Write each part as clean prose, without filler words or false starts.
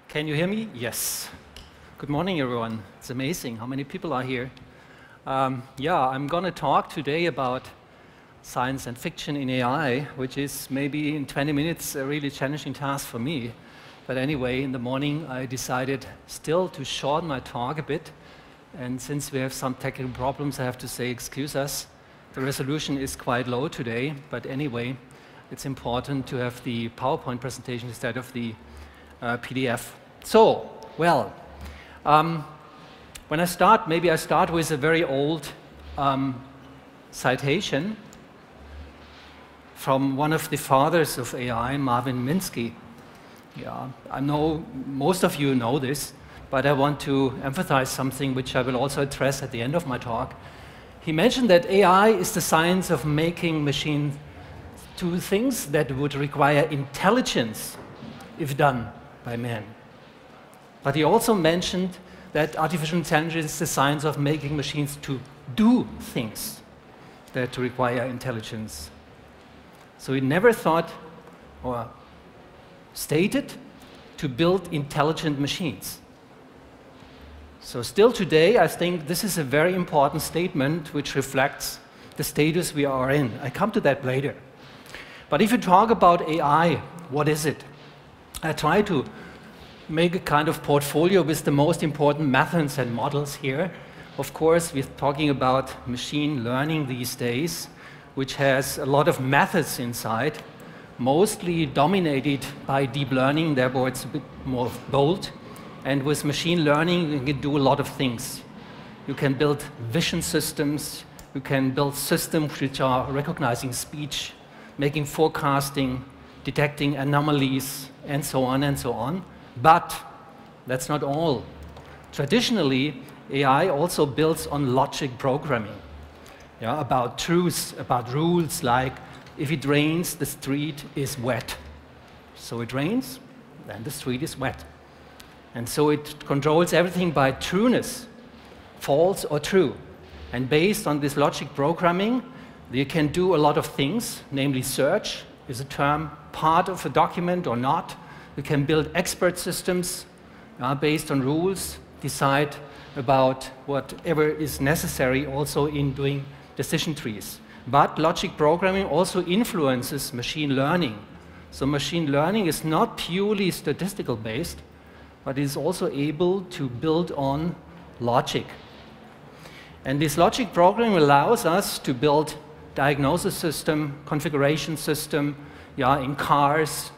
Can you hear me? Yes. Good morning, everyone. It's amazing how many people are here. I'm going to talk today about science and fiction in AI, which is maybe in 20 minutes a really challenging task for me. But anyway, in the morning, I decided still to shorten my talk a bit. And since we have some technical problems, I have to say, excuse us. The resolution is quite low today. But anyway, it's important to have the PowerPoint presentation instead of the PDF. So, well, when I start, maybe I start with a very old citation from one of the fathers of AI, Marvin Minsky. Yeah, I know most of you know this, but I want to emphasize something which I will also address at the end of my talk. He mentioned that AI is the science of making machines do things that would require intelligence if done by man. But he also mentioned that artificial intelligence is the science of making machines to do things that require intelligence. So he never thought or stated to build intelligent machines. So still today, I think this is a very important statement which reflects the status we are in. I come to that later. But if you talk about AI, what is it? I try to make a kind of portfolio with the most important methods and models here. Of course, we're talking about machine learning these days, which has a lot of methods inside, mostly dominated by deep learning, therefore it's a bit more bold. And with machine learning, you can do a lot of things. You can build vision systems, you can build systems which are recognizing speech, making forecasting, detecting anomalies, and so on and so on. But that's not all. Traditionally, AI also builds on logic programming, about truths, about rules, like if it rains, the street is wet. So it rains, then the street is wet. And so it controls everything by trueness, false or true. And based on this logic programming, you can do a lot of things, namely search. Is a term part of a document or not? You can build expert systems based on rules, decide about whatever is necessary also in doing decision trees. But logic programming also influences machine learning. So machine learning is not purely statistical based, but is also able to build on logic. And this logic programming allows us to build diagnosis system, configuration system, in cars,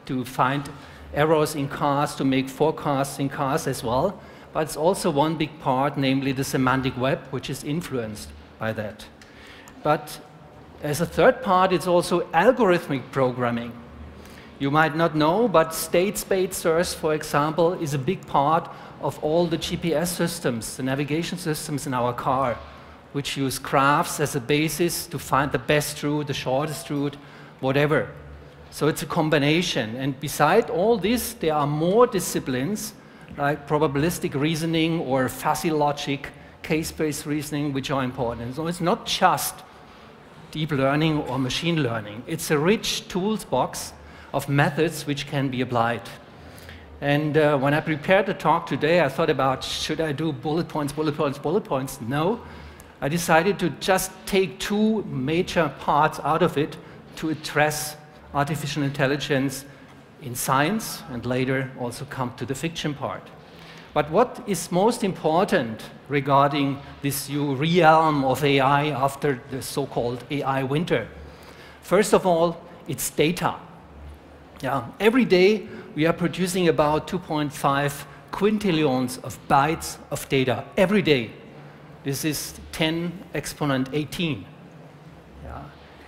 to find errors in cars, to make forecasts in cars as well. But it's also one big part, namely the semantic web, which is influenced by that. But as a third part, it's also algorithmic programming. You might not know, but state space search, for example, is a big part of all the GPS systems, the navigation systems in our car, which use graphs as a basis to find the best route, the shortest route, whatever. So it's a combination. And beside all this, there are more disciplines like probabilistic reasoning or fuzzy logic, case-based reasoning, which are important. So it's not just deep learning or machine learning. It's a rich toolbox of methods which can be applied. And when I prepared the talk today, I thought about, should I do bullet points, bullet points, bullet points? No. I decided to just take two major parts out of it to address artificial intelligence in science and later also come to the fiction part. But what is most important regarding this new realm of AI after the so-called AI winter? First of all, it's data. Every day we are producing about 2.5 quintillions of bytes of data. Every day. This is 10 exponent 18.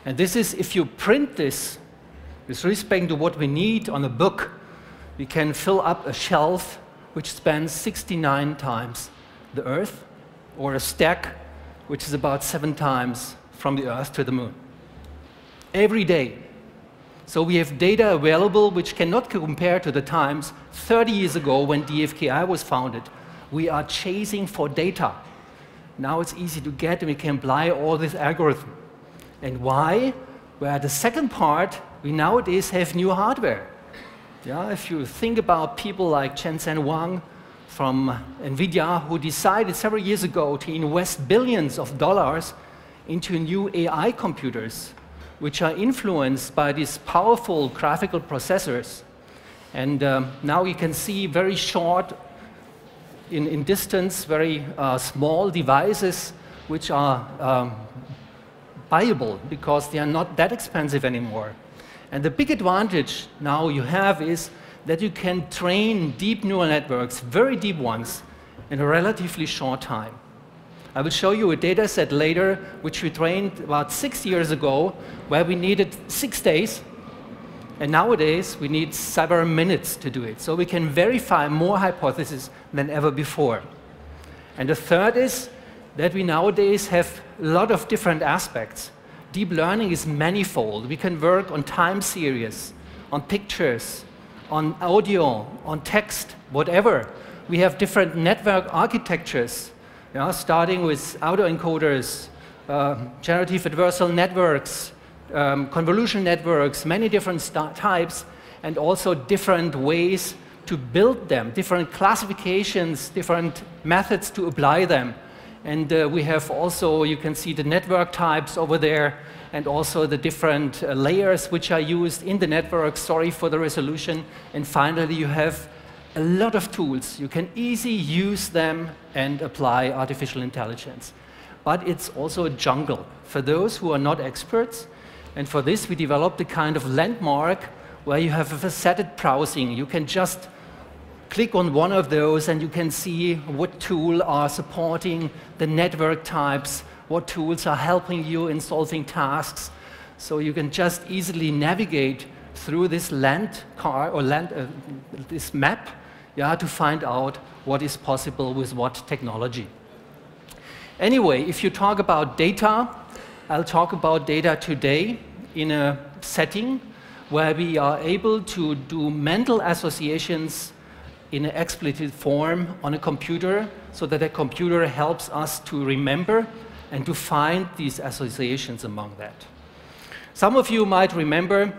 And this is, if you print this, with respect to what we need on a book, we can fill up a shelf which spans 69 times the Earth, or a stack which is about 7 times from the Earth to the Moon. Every day. So we have data available which cannot compare to the times 30 years ago when DFKI was founded. We are chasing for data. Now it's easy to get, and we can apply all this algorithm. And why? Well, the second part, we nowadays have new hardware. Yeah, if you think about people like Jensen Huang from NVIDIA, who decided several years ago to invest billions of dollars into new AI computers, which are influenced by these powerful graphical processors. And now you can see very short, in distance, very small devices which are buyable because they are not that expensive anymore. And the big advantage now you have is that you can train deep neural networks, very deep ones, in a relatively short time. I will show you a data set later, which we trained about 6 years ago, where we needed 6 days. And nowadays, we need several minutes to do it. So we can verify more hypotheses than ever before. And the third is that we nowadays have a lot of different aspects. Deep learning is manifold. We can work on time series, on pictures, on audio, on text, whatever. We have different network architectures, starting with autoencoders, generative adversarial networks, convolution networks, many different types, and also different ways to build them, different classifications, different methods to apply them. And we have also, you can see the network types over there, and also the different layers which are used in the network. Sorry for the resolution. And finally, you have a lot of tools. You can easily use them and apply artificial intelligence. But it's also a jungle for those who are not experts. And for this, we developed a kind of landmark where you have a faceted browsing. You can just click on one of those and you can see what tools are supporting the network types, what tools are helping you in solving tasks. So you can just easily navigate through this this map, to find out what is possible with what technology. Anyway, if you talk about data, I'll talk about data today in a setting where we are able to do mental associations in an explicit form on a computer, so that a computer helps us to remember and to find these associations among that. Some of you might remember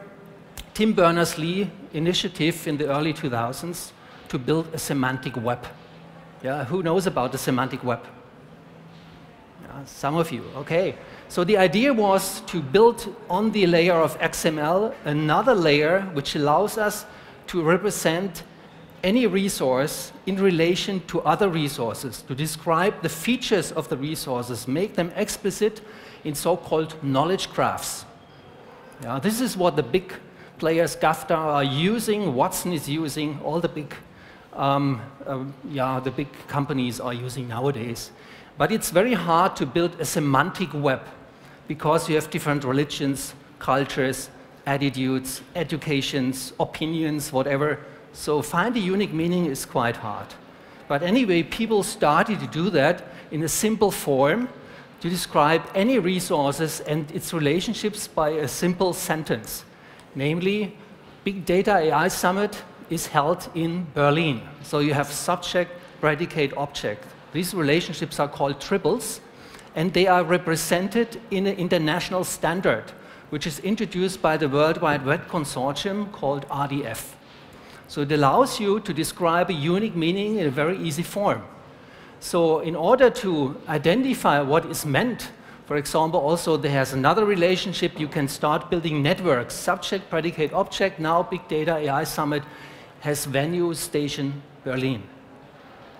Tim Berners-Lee initiative in the early 2000s to build a semantic web. Yeah, who knows about the semantic web? Yeah, some of you, okay. So the idea was to build on the layer of XML another layer which allows us to represent any resource in relation to other resources, to describe the features of the resources, make them explicit in so-called knowledge graphs. Yeah, this is what the big players, GAFTA, are using, Watson is using, all the big, the big companies are using nowadays. But it's very hard to build a semantic web because you have different religions, cultures, attitudes, educations, opinions, whatever. So find a unique meaning is quite hard. But anyway, people started to do that in a simple form to describe any resources and its relationships by a simple sentence. Namely, Big Data AI Summit is held in Berlin. So you have subject, predicate, object. These relationships are called triples, and they are represented in an international standard, which is introduced by the World Wide Web Consortium called RDF. So it allows you to describe a unique meaning in a very easy form. So in order to identify what is meant, for example, also there's another relationship. You can start building networks, subject, predicate, object. Now Big Data AI Summit has venue, station, Berlin.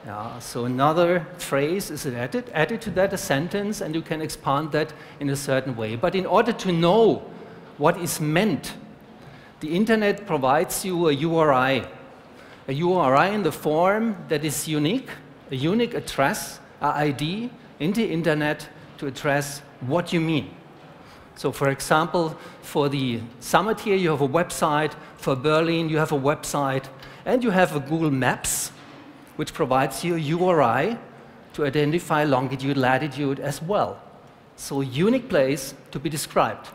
Yeah, so another phrase is added to that, a sentence, and you can expand that in a certain way. But in order to know what is meant, the internet provides you a URI in the form that is unique, a unique address, an ID in the internet to address what you mean. So for example, for the summit here, you have a website. For Berlin, you have a website. And you have a Google Maps, which provides you a URI to identify longitude, latitude as well. So a unique place to be described.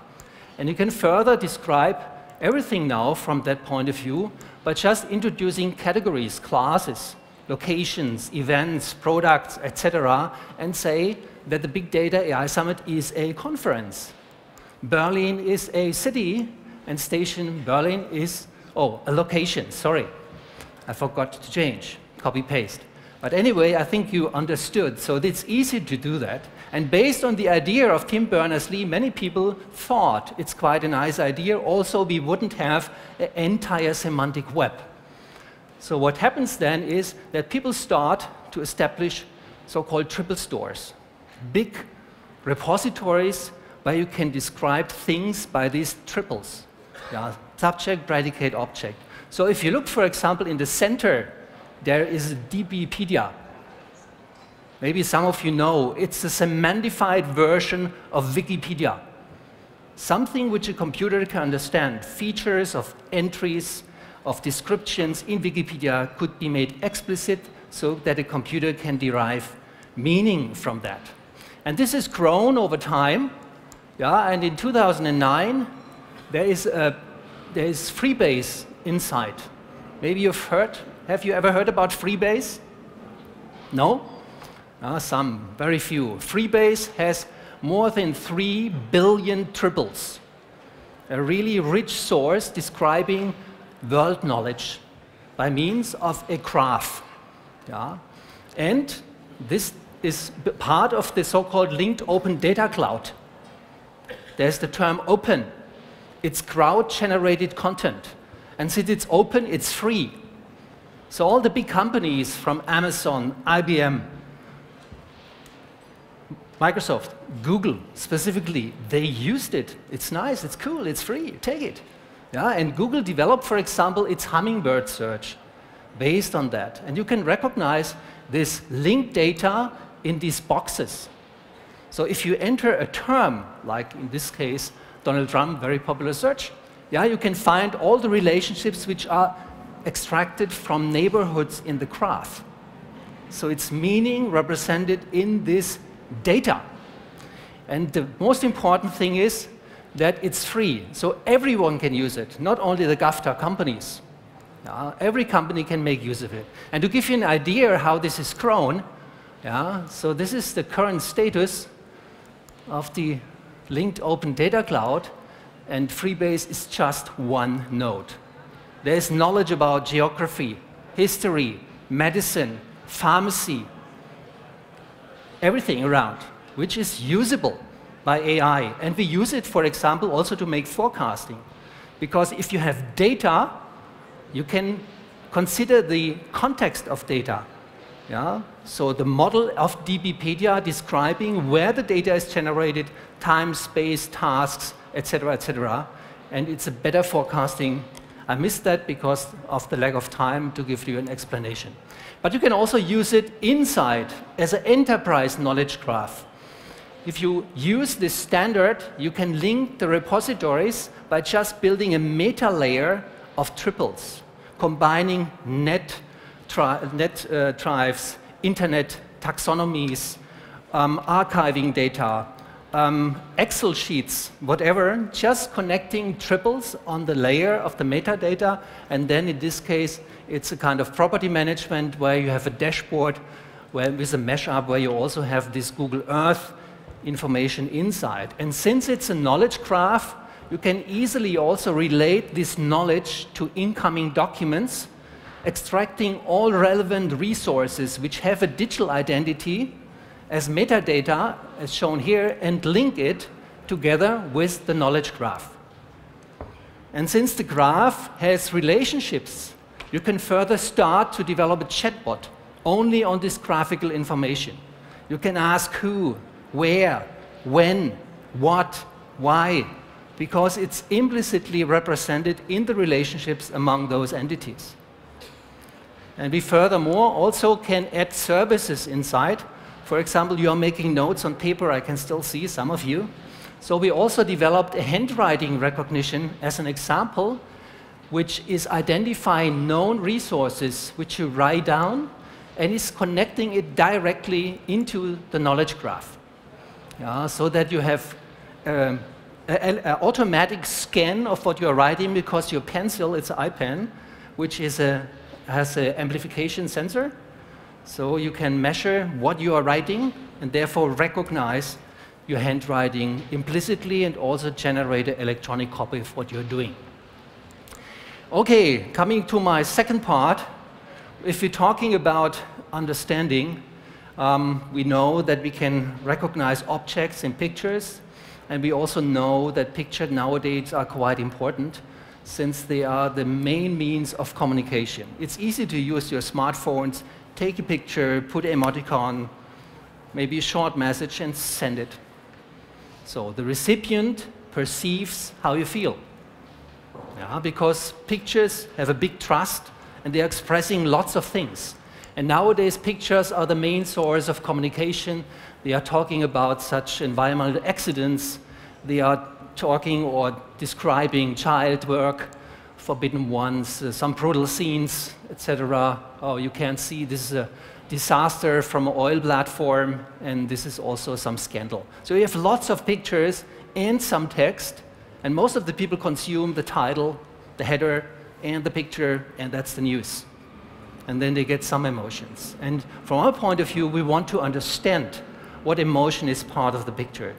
And you can further describe everything now from that point of view by just introducing categories, classes, locations, events, products, etc., and say that the Big Data AI Summit is a conference. Berlin is a city, and station Berlin is Oh, a location, sorry. I forgot to change, copy paste. But anyway, I think you understood. So it's easy to do that. And based on the idea of Tim Berners-Lee, many people thought it's quite a nice idea. Also, we wouldn't have an entire semantic web. So what happens then is that people start to establish so-called triple stores, big repositories where you can describe things by these triples. Yeah, subject, predicate, object. So if you look, for example, in the center, there is DBpedia. Maybe some of you know, it's a semantified version of Wikipedia. Something which a computer can understand. Features of entries, of descriptions in Wikipedia could be made explicit so that a computer can derive meaning from that. And this has grown over time. Yeah, and in 2009, there is Freebase inside. Maybe you've heard. Have you ever heard about Freebase? No? Some, very few. Freebase has more than 3 billion triples. A really rich source describing world knowledge by means of a graph. Yeah? And this is part of the so-called linked open data cloud. There's the term open. It's crowd-generated content. And since it's open, it's free. So all the big companies from Amazon, IBM, Microsoft, Google specifically, they used it. It's nice, it's cool, it's free, take it. Yeah, and Google developed, for example, its Hummingbird search based on that. And you can recognize this linked data in these boxes. So if you enter a term, like in this case, Donald Trump, very popular search, yeah, you can find all the relationships which are extracted from neighborhoods in the graph. So it's meaning represented in this data. And the most important thing is that it's free. So everyone can use it, not only the GAFTA companies. Every company can make use of it. And to give you an idea how this is grown, so this is the current status of the linked open data cloud, and Freebase is just one node. There's knowledge about geography, history, medicine, pharmacy, everything around, which is usable by AI. And we use it, for example, also to make forecasting. Because if you have data, you can consider the context of data. Yeah? So the model of DBpedia describing where the data is generated, time, space, tasks, etc., etc. And it's a better forecasting. I missed that because of the lack of time to give you an explanation. But you can also use it inside as an enterprise knowledge graph. If you use this standard, you can link the repositories by just building a meta layer of triples, combining net drives, internet taxonomies, archiving data, Excel sheets, whatever, just connecting triples on the layer of the metadata, and then in this case, it's a kind of property management where you have a dashboard with a mashup where you also have this Google Earth information inside. And since it's a knowledge graph, you can easily also relate this knowledge to incoming documents, extracting all relevant resources which have a digital identity as metadata, as shown here, and link it together with the knowledge graph. And since the graph has relationships, you can further start to develop a chatbot only on this graphical information. You can ask who, where, when, what, why, because it's implicitly represented in the relationships among those entities. And we furthermore also can add services inside. For example, you are making notes on paper, I can still see some of you. So we also developed a handwriting recognition as an example, which is identifying known resources which you write down and is connecting it directly into the knowledge graph. So that you have an automatic scan of what you're writing because your pencil, it's an iPen, which is has an amplification sensor. So you can measure what you are writing and therefore recognize your handwriting implicitly and also generate an electronic copy of what you're doing. Okay, coming to my second part, if we're talking about understanding, we know that we can recognize objects in pictures, and we also know that pictures nowadays are quite important since they are the main means of communication. It's easy to use your smartphones, take a picture, put an emoticon, maybe a short message, and send it. So the recipient perceives how you feel. Yeah, because pictures have a big trust, and they're expressing lots of things. And nowadays, pictures are the main source of communication. They are talking about such environmental accidents. They are talking or describing child work, forbidden ones, some brutal scenes, etc. Oh, you can't see, this is a disaster from an oil platform, and this is also some scandal. So you have lots of pictures and some text, and most of the people consume the title, the header, and the picture, and that's the news. And then they get some emotions. And from our point of view, we want to understand what emotion is part of the picture.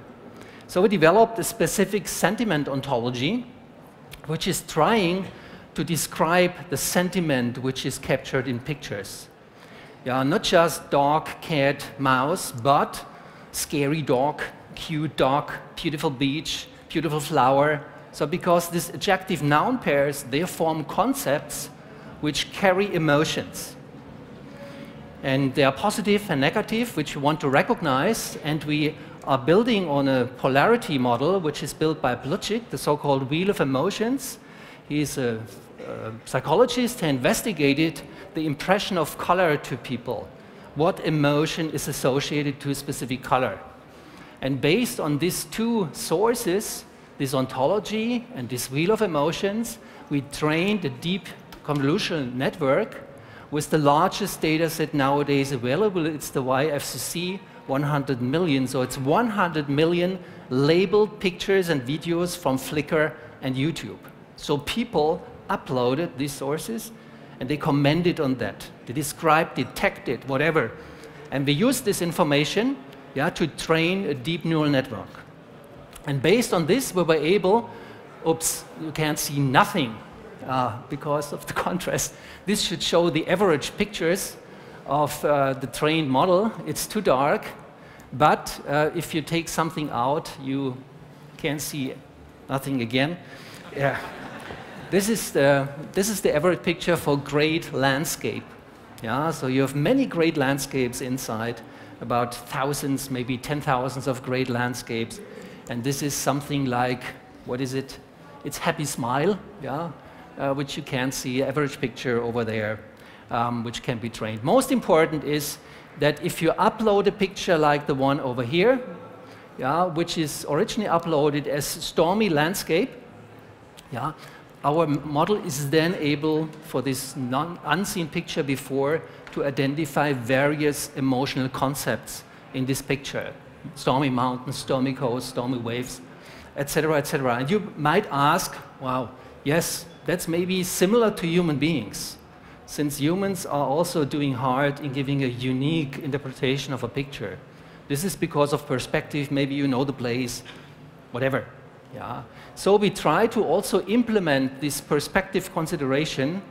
So we developed a specific sentiment ontology, which is trying to describe the sentiment which is captured in pictures. Yeah, not just dog, cat, mouse, but scary dog, cute dog, beautiful beach, beautiful flower. So because these adjective noun pairs, they form concepts which carry emotions. And they are positive and negative, which we want to recognize, and we are building on a polarity model, which is built by Plutchik, the so-called wheel of emotions. He's a psychologist who investigated the impression of color to people. What emotion is associated to a specific color? And based on these two sources, this ontology and this wheel of emotions, we trained a deep convolutional network with the largest data set nowadays available. It's the YFCC 100 million. So it's 100 million labeled pictures and videos from Flickr and YouTube. So people uploaded these sources and they commented on that. They described, detected, whatever. And we used this information to train a deep neural network. And based on this, we were able, oops, you can't see nothing because of the contrast. This should show the average pictures of the trained model. It's too dark, but if you take something out, you can see nothing again. Yeah. This is the average picture for great landscape. Yeah, so you have many great landscapes inside, about thousands, maybe 10,000s of great landscapes. And this is something like, what is it? It's Happy Smile, yeah, which you can see, average picture over there, which can be trained. Most important is that if you upload a picture like the one over here, yeah, which is originally uploaded as stormy landscape, yeah, our model is then able, for this unseen picture before, to identify various emotional concepts in this picture. Stormy mountains, stormy coast, stormy waves, etc., etc. And you might ask, wow, yes, that's maybe similar to human beings, since humans are also doing hard in giving a unique interpretation of a picture. This is because of perspective, maybe you know the place, whatever. Yeah. So we try to also implement this perspective consideration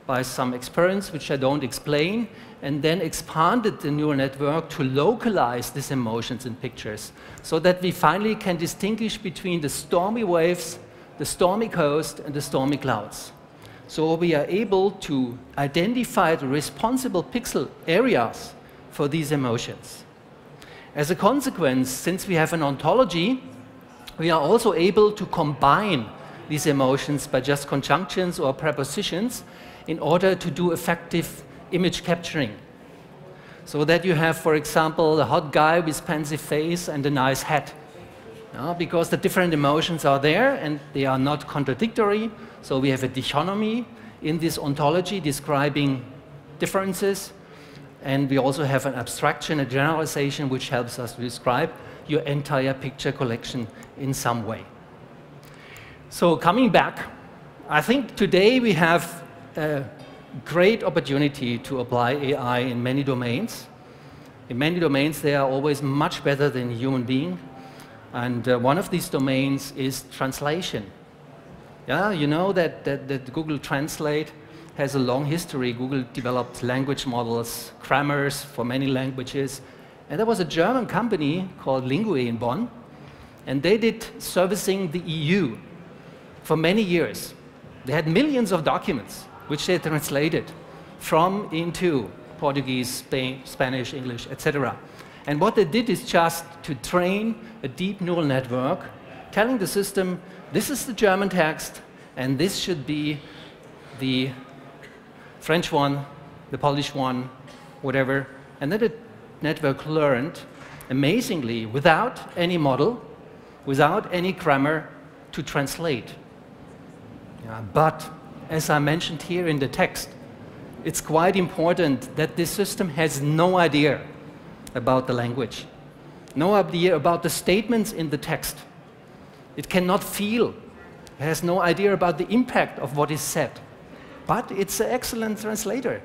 by some experiments which I don't explain, and then expanded the neural network to localize these emotions in pictures, so that we finally can distinguish between the stormy waves, the stormy coast, and the stormy clouds. So we are able to identify the responsible pixel areas for these emotions. As a consequence, since we have an ontology, we are also able to combine these emotions by just conjunctions or prepositions in order to do effective image capturing. So that you have, for example, a hot guy with pensive face and a nice hat. Because the different emotions are there and they are not contradictory, so we have a dichotomy in this ontology describing differences, and we also have an abstraction, a generalization, which helps us to describe your entire picture collection in some way. So coming back, I think today we have a great opportunity to apply AI in many domains. In many domains, they are always much better than a human being. And one of these domains is translation. Yeah, you know that Google Translate has a long history. Google developed language models, grammars for many languages. And there was a German company called Lingue in Bonn, and they did servicing the EU for many years. They had millions of documents, which they translated from into Portuguese, Spanish, English, etc. And what they did is just to train a deep neural network, telling the system, this is the German text, and this should be the French one, the Polish one, whatever. And then the network learned, amazingly, without any model, without any grammar, to translate. But, as I mentioned here in the text, it's quite important that this system has no idea about the language, no idea about the statements in the text. It cannot feel, it has no idea about the impact of what is said. But it's an excellent translator.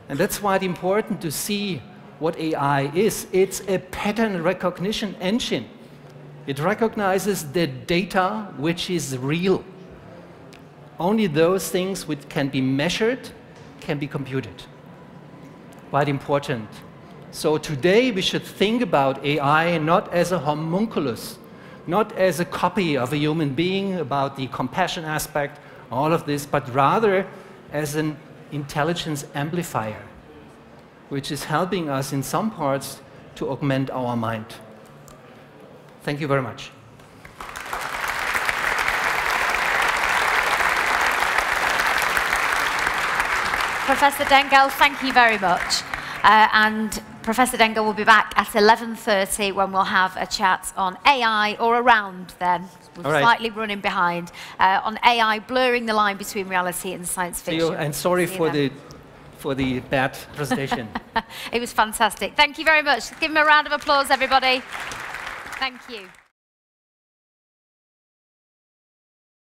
And that's why it's important to see what AI is. It's a pattern recognition engine. It recognizes the data which is real. Only those things which can be measured can be computed. Quite important. So today we should think about AI not as a homunculus, not as a copy of a human being about the compassion aspect, all of this, but rather as an intelligence amplifier, which is helping us in some parts to augment our mind. Thank you very much. Professor Dengel, thank you very much. And Professor Dengel will be back at 11:30 when we'll have a chat on AI, or around then. We're slightly running behind, on AI blurring the line between reality and science fiction. And sorry for the bad presentation. It was fantastic. Thank you very much. Give him a round of applause, everybody. Thank you.